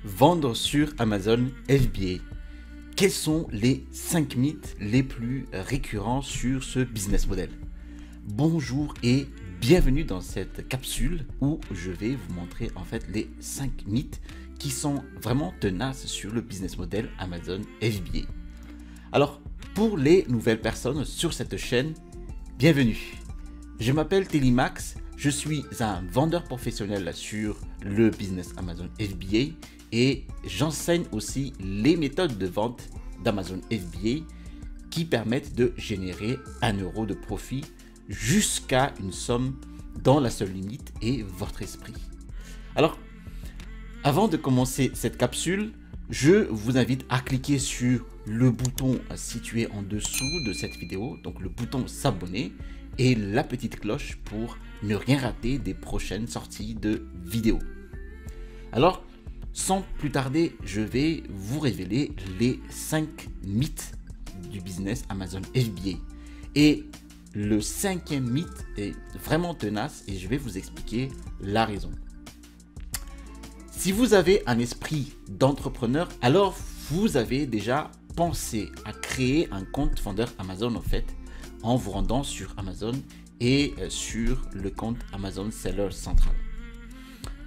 Vendre sur Amazon FBA. Quels sont les 5 mythes les plus récurrents sur ce business model? Bonjour et bienvenue dans cette capsule où je vais vous montrer en fait les 5 mythes qui sont vraiment tenaces sur le business model Amazon FBA. Alors, pour les nouvelles personnes sur cette chaîne, bienvenue. Je m'appelle Télimax, je suis un vendeur professionnel sur le business Amazon FBA et j'enseigne aussi les méthodes de vente d'Amazon FBA qui permettent de générer 1 euro de profit jusqu'à une somme dont la seule limite est votre esprit. Alors, avant de commencer cette capsule, je vous invite à cliquer sur le bouton situé en dessous de cette vidéo, donc le bouton s'abonner et la petite cloche pour ne rien rater des prochaines sorties de vidéos. Alors, sans plus tarder, je vais vous révéler les 5 mythes du business Amazon FBA. Et le 5e mythe est vraiment tenace et je vais vous expliquer la raison. Si vous avez un esprit d'entrepreneur, alors vous avez déjà pensé à créer un compte vendeur Amazon en fait, en vous rendant sur Amazon et sur le compte Amazon Seller Central.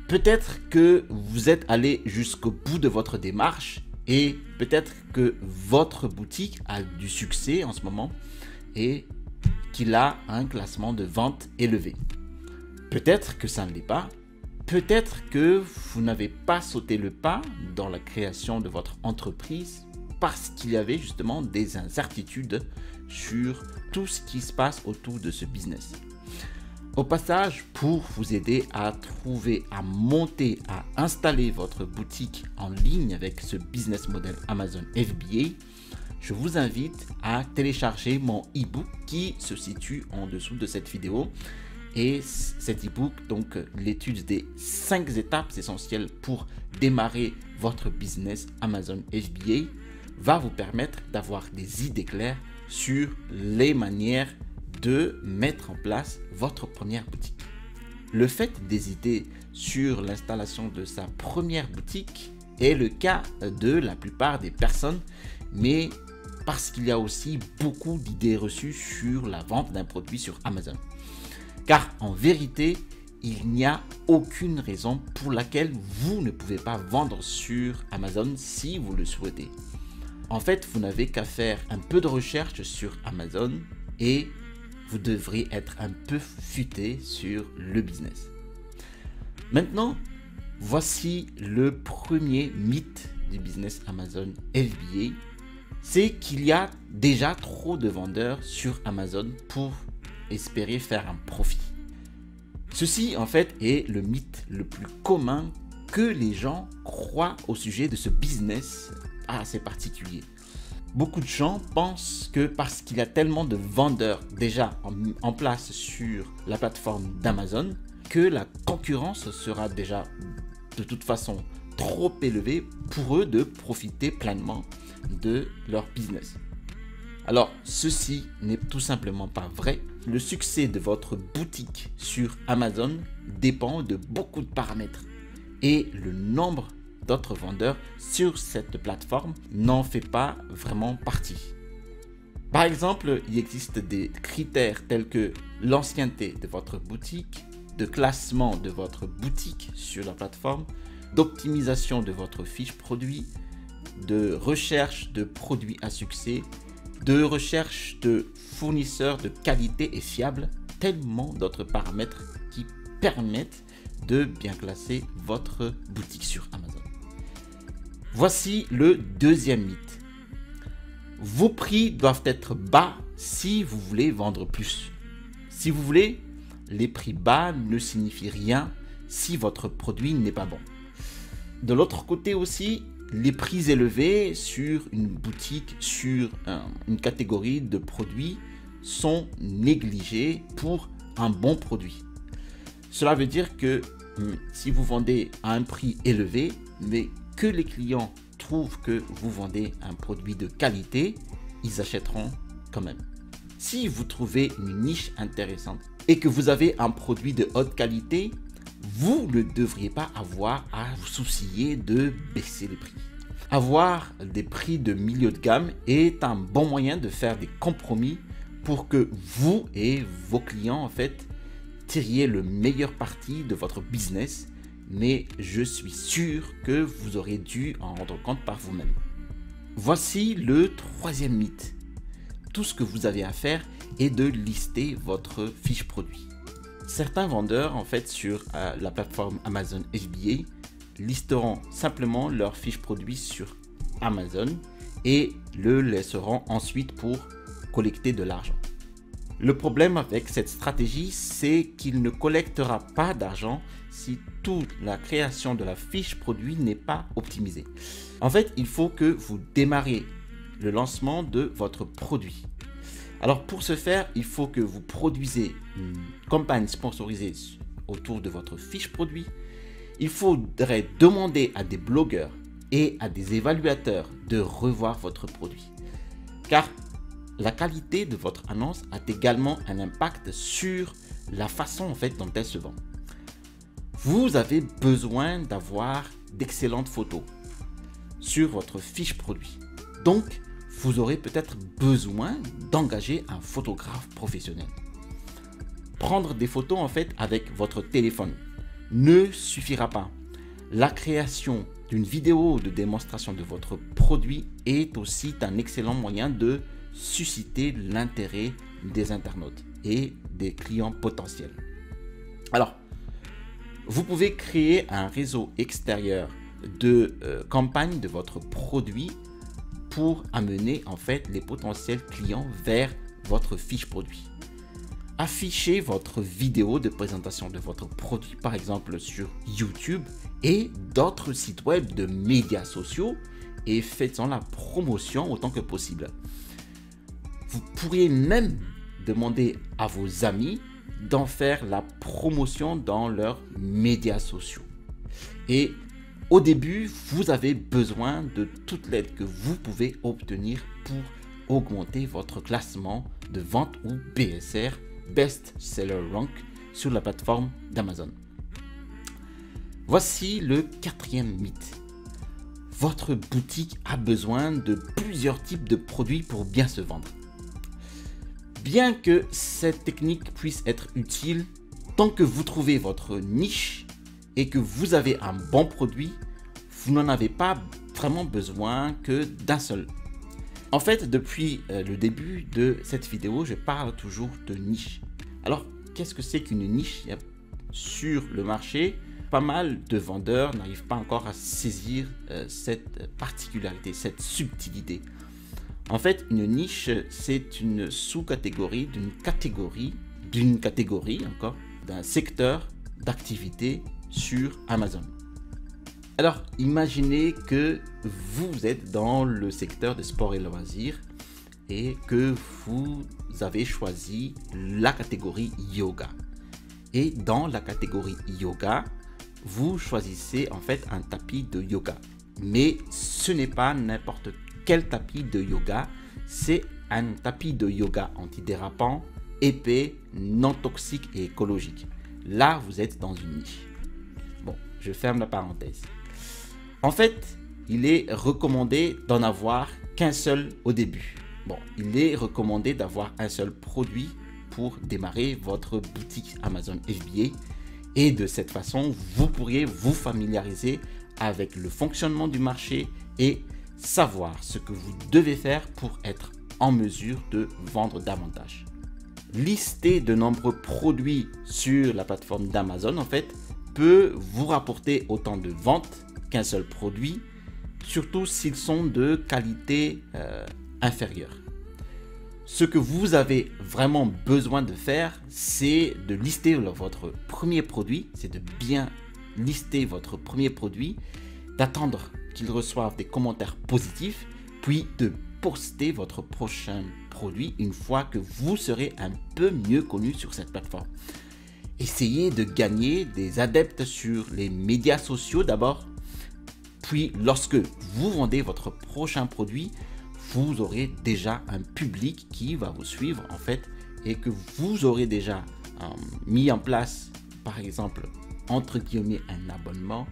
Peut-être que vous êtes allé jusqu'au bout de votre démarche et peut-être que votre boutique a du succès en ce moment et qu'il a un classement de vente élevé. Peut-être que ça ne l'est pas. Peut-être que vous n'avez pas sauté le pas dans la création de votre entreprise parce qu'il y avait justement des incertitudes sur tout ce qui se passe autour de ce business. Au passage, pour vous aider à trouver, à monter, à installer votre boutique en ligne avec ce business model Amazon FBA, je vous invite à télécharger mon e-book qui se situe en dessous de cette vidéo. Et cet e-book, donc l'étude des 5 étapes essentielles pour démarrer votre business Amazon FBA, va vous permettre d'avoir des idées claires sur les manières de mettre en place votre première boutique. Le fait d'hésiter sur l'installation de sa première boutique est le cas de la plupart des personnes, mais parce qu'il y a aussi beaucoup d'idées reçues sur la vente d'un produit sur Amazon. Car en vérité, il n'y a aucune raison pour laquelle vous ne pouvez pas vendre sur Amazon si vous le souhaitez. En fait, vous n'avez qu'à faire un peu de recherche sur Amazon et vous devrez être un peu futé sur le business. Maintenant, voici le premier mythe du business Amazon FBA. C'est qu'il y a déjà trop de vendeurs sur Amazon pour espérer faire un profit. Ceci, en fait, est le mythe le plus commun que les gens croient au sujet de ce business assez particulier. Beaucoup de gens pensent que parce qu'il y a tellement de vendeurs déjà en place sur la plateforme d'Amazon, que la concurrence sera déjà de toute façon trop élevée pour eux de profiter pleinement de leur business. Alors, ceci n'est tout simplement pas vrai. Le succès de votre boutique sur Amazon dépend de beaucoup de paramètres et le nombre d'autres vendeurs sur cette plateforme n'en fait pas vraiment partie. Par exemple, il existe des critères tels que l'ancienneté de votre boutique, de classement de votre boutique sur la plateforme, d'optimisation de votre fiche produit, de recherche de produits à succès, de recherche de fournisseurs de qualité et fiables, tellement d'autres paramètres qui permettent de bien classer votre boutique sur Amazon. Voici le deuxième mythe. Vos prix doivent être bas si vous voulez vendre plus. Si vous voulez, les prix bas ne signifient rien si votre produit n'est pas bon. De l'autre côté aussi, les prix élevés sur une boutique, sur une catégorie de produits sont négligés pour un bon produit. Cela veut dire que si vous vendez à un prix élevé, mais que les clients trouvent que vous vendez un produit de qualité, ils achèteront quand même. Si vous trouvez une niche intéressante et que vous avez un produit de haute qualité, vous ne devriez pas avoir à vous soucier de baisser les prix. Avoir des prix de milieu de gamme est un bon moyen de faire des compromis pour que vous et vos clients en fait tiriez le meilleur parti de votre business, mais je suis sûr que vous aurez dû en rendre compte par vous-même. Voici le troisième mythe. Tout ce que vous avez à faire est de lister votre fiche produit. Certains vendeurs en fait sur la plateforme Amazon FBA listeront simplement leur fiche produit sur Amazon et le laisseront ensuite pour collecter de l'argent. Le problème avec cette stratégie, c'est qu'il ne collectera pas d'argent si toute la création de la fiche produit n'est pas optimisée. En fait, il faut que vous démarriez le lancement de votre produit. Alors pour ce faire, il faut que vous produisez une campagne sponsorisée autour de votre fiche produit. Il faudrait demander à des blogueurs et à des évaluateurs de revoir votre produit. Car la qualité de votre annonce a également un impact sur la façon en fait dont elle se vend. Vous avez besoin d'avoir d'excellentes photos sur votre fiche produit. Donc, vous aurez peut-être besoin d'engager un photographe professionnel. Prendre des photos en fait avec votre téléphone ne suffira pas. La création d'une vidéo de démonstration de votre produit est aussi un excellent moyen de susciter l'intérêt des internautes et des clients potentiels. Alors, vous pouvez créer un réseau extérieur de campagne de votre produit pour amener en fait les potentiels clients vers votre fiche produit. Affichez votre vidéo de présentation de votre produit par exemple sur YouTube et d'autres sites web de médias sociaux et faites-en la promotion autant que possible. Vous pourriez même demander à vos amis d'en faire la promotion dans leurs médias sociaux. Et au début, vous avez besoin de toute l'aide que vous pouvez obtenir pour augmenter votre classement de vente ou BSR, Best Seller Rank, sur la plateforme d'Amazon. Voici le quatrième mythe. Votre boutique a besoin de plusieurs types de produits pour bien se vendre. Bien que cette technique puisse être utile, tant que vous trouvez votre niche et que vous avez un bon produit, vous n'en avez pas vraiment besoin que d'un seul. En fait, depuis le début de cette vidéo, je parle toujours de niche. Alors, qu'est-ce que c'est qu'une niche? Sur le marché, pas mal de vendeurs n'arrivent pas encore à saisir cette particularité, cette subtilité. En fait, une niche, c'est une sous-catégorie d'une catégorie encore, d'un secteur d'activité sur Amazon. Alors, imaginez que vous êtes dans le secteur des sports et loisirs et que vous avez choisi la catégorie yoga. Et dans la catégorie yoga, vous choisissez en fait un tapis de yoga. Mais ce n'est pas n'importe quel tapis de yoga, c'est un tapis de yoga antidérapant, épais, non toxique et écologique. Là, vous êtes dans une niche. Bon, je ferme la parenthèse. En fait, il est recommandé d'en avoir qu'un seul au début. Bon, il est recommandé d'avoir un seul produit pour démarrer votre boutique Amazon FBA. Et de cette façon, vous pourriez vous familiariser avec le fonctionnement du marché et savoir ce que vous devez faire pour être en mesure de vendre davantage. Lister de nombreux produits sur la plateforme d'Amazon en fait peut vous rapporter autant de ventes qu'un seul produit, surtout s'ils sont de qualité inférieure. Ce que vous avez vraiment besoin de faire, c'est de lister votre premier produit, c'est de bien lister votre premier produit, d'attendre qu'il reçoive des commentaires positifs, puis de poster votre prochain produit une fois que vous serez un peu mieux connu sur cette plateforme. Essayez de gagner des adeptes sur les médias sociaux d'abord, puis lorsque vous vendez votre prochain produit, vous aurez déjà un public qui va vous suivre en fait et que vous aurez déjà mis en place par exemple entre guillemets un abonnement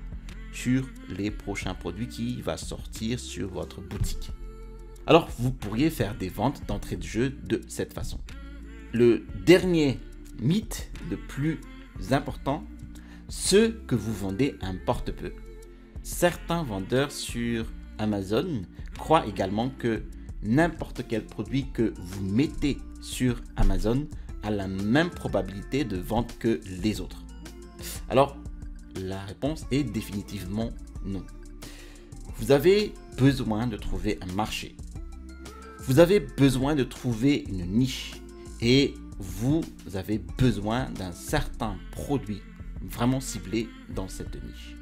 sur les prochains produits qui va sortir sur votre boutique. Alors, vous pourriez faire des ventes d'entrée de jeu de cette façon. Le dernier mythe, le plus important, ce que vous vendez importe peu. Certains vendeurs sur Amazon croient également que n'importe quel produit que vous mettez sur Amazon a la même probabilité de vente que les autres. Alors, la réponse est définitivement non. Vous avez besoin de trouver un marché. Vous avez besoin de trouver une niche et vous avez besoin d'un certain produit vraiment ciblé dans cette niche.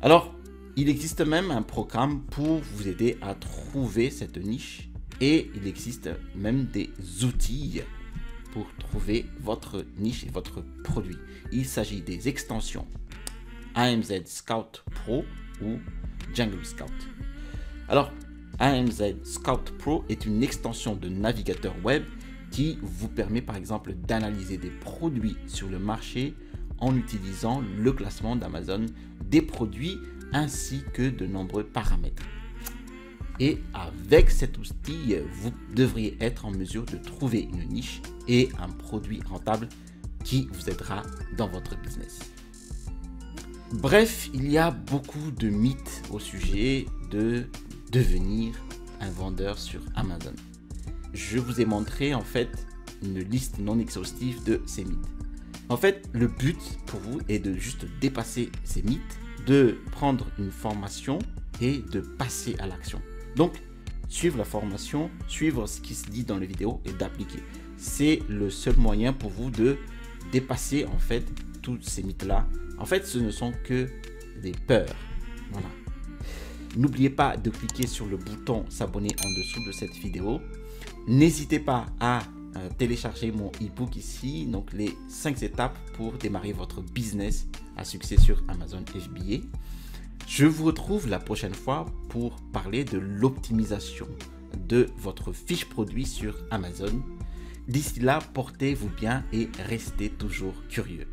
Alors, il existe même un programme pour vous aider à trouver cette niche et il existe même des outils pour trouver votre niche et votre produit. Il s'agit des extensions AMZ Scout Pro ou Jungle Scout. Alors, AMZ Scout Pro est une extension de navigateur web qui vous permet par exemple d'analyser des produits sur le marché en utilisant le classement d'Amazon des produits ainsi que de nombreux paramètres. Et avec cet outil, vous devriez être en mesure de trouver une niche et un produit rentable qui vous aidera dans votre business. Bref, il y a beaucoup de mythes au sujet de devenir un vendeur sur Amazon. Je vous ai montré en fait une liste non exhaustive de ces mythes. En fait, le but pour vous est de juste dépasser ces mythes, de prendre une formation et de passer à l'action. Donc, suivre la formation, suivre ce qui se dit dans les vidéos et d'appliquer. C'est le seul moyen pour vous de dépasser en fait tous ces mythes-là. En fait, ce ne sont que des peurs. Voilà. N'oubliez pas de cliquer sur le bouton s'abonner en dessous de cette vidéo. N'hésitez pas à télécharger mon e-book ici, donc les 5 étapes pour démarrer votre business à succès sur Amazon FBA. Je vous retrouve la prochaine fois pour parler de l'optimisation de votre fiche produit sur Amazon. D'ici là, portez-vous bien et restez toujours curieux.